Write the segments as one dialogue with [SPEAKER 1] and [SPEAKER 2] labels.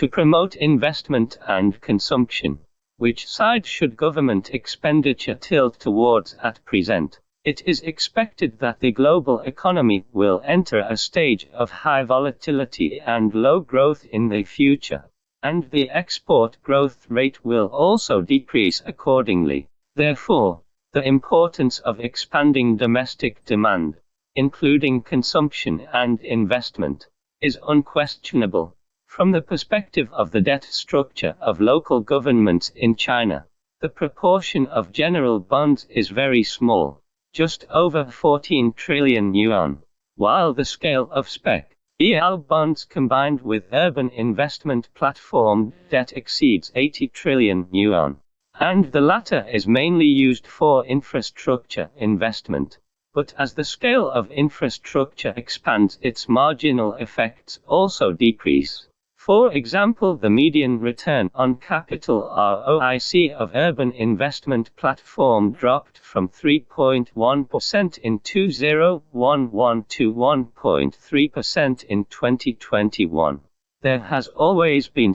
[SPEAKER 1] To promote investment and consumption, which side should government expenditure tilt towards at present? It is expected that the global economy will enter a stage of high volatility and low growth in the future, and the export growth rate will also decrease accordingly. Therefore, the importance of expanding domestic demand, including consumption and investment, is unquestionable. From the perspective of the debt structure of local governments in China, the proportion of general bonds is very small, just over 14 trillion yuan, while the scale of spec.EL bonds combined with urban investment platform debt exceeds 80 trillion yuan, and the latter is mainly used for infrastructure investment. But as the scale of infrastructure expands, its marginal effects also decrease. For example, the median return on capital (ROIC) of urban investment platform dropped from 3.1% in 2011 to 1.3% in 2021. There has always been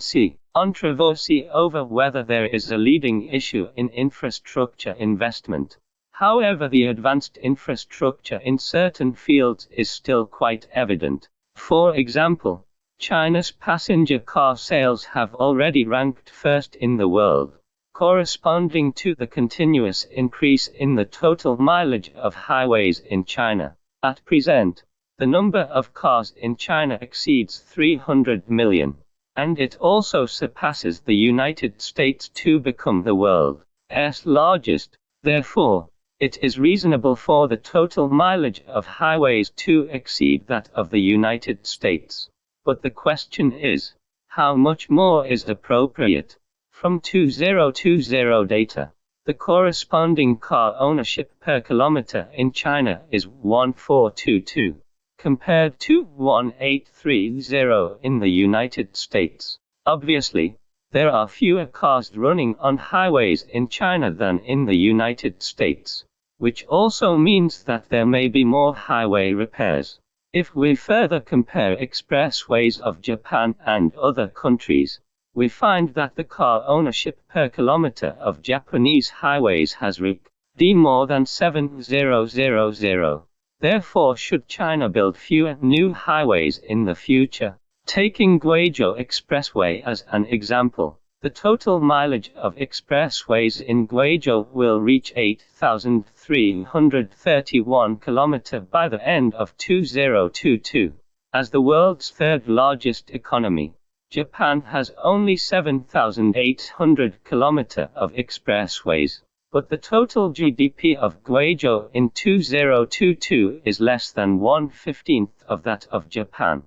[SPEAKER 1] controversy over whether there is a leading issue in infrastructure investment. However, the advanced infrastructure in certain fields is still quite evident. For example, China's passenger car sales have already ranked first in the world, corresponding to the continuous increase in the total mileage of highways in China. At present, the number of cars in China exceeds 300 million, and it also surpasses the United States to become the world's largest. Therefore, it is reasonable for the total mileage of highways to exceed that of the United States. But the question is, how much more is appropriate? From 2020 data, the corresponding car ownership per kilometer in China is 1422, compared to 1830 in the United States. Obviously, there are fewer cars running on highways in China than in the United States, which also means that there may be more highway repairs. If we further compare expressways of Japan and other countries, we find that the car ownership per kilometer of Japanese highways has reached more than 7,000. Therefore, should China build fewer new highways in the future? Taking Guizhou Expressway as an example, the total mileage of expressways in Guizhou will reach 8,331 km by the end of 2022. As the world's third largest economy, Japan has only 7,800 km of expressways, but the total GDP of Guizhou in 2022 is less than 1/15 of that of Japan.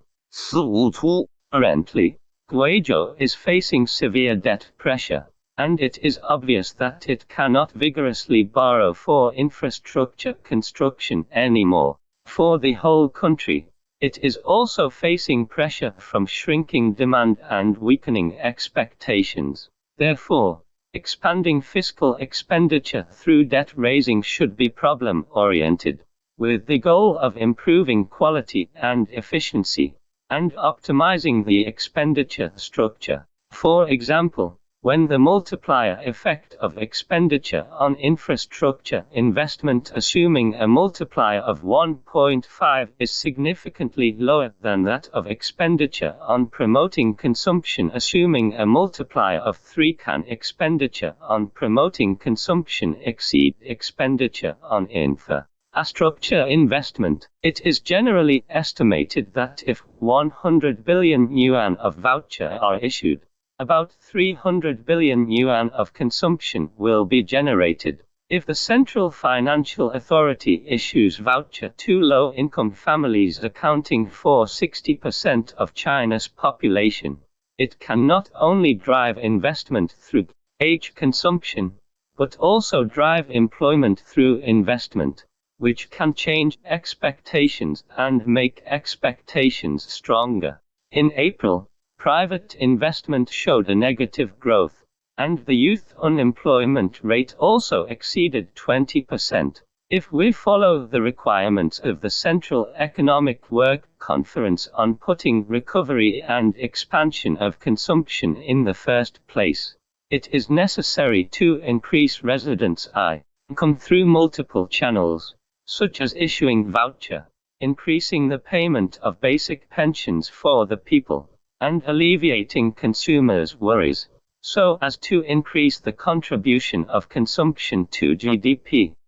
[SPEAKER 1] Currently, Guizhou is facing severe debt pressure, and it is obvious that it cannot vigorously borrow for infrastructure construction anymore. For the whole country, it is also facing pressure from shrinking demand and weakening expectations. Therefore, expanding fiscal expenditure through debt raising should be problem-oriented, with the goal of improving quality and efficiency, and optimizing the expenditure structure. For example, when the multiplier effect of expenditure on infrastructure investment, assuming a multiplier of 1.5, is significantly lower than that of expenditure on promoting consumption, assuming a multiplier of 3, can expenditure on promoting consumption exceed expenditure on infrastructure investment? It is generally estimated that if 100 billion yuan of voucher are issued, about 300 billion yuan of consumption will be generated. If the Central Financial Authority issues voucher to low-income families accounting for 60% of China's population, it can not only drive investment through consumption, but also drive employment through investment, which can change expectations and make expectations stronger. In April, private investment showed a negative growth, and the youth unemployment rate also exceeded 20%. If we follow the requirements of the Central Economic Work Conference on putting recovery and expansion of consumption in the first place, it is necessary to increase residents' income through multiple channels, such as issuing voucher, increasing the payment of basic pensions for the people, and alleviating consumers' worries, so as to increase the contribution of consumption to GDP.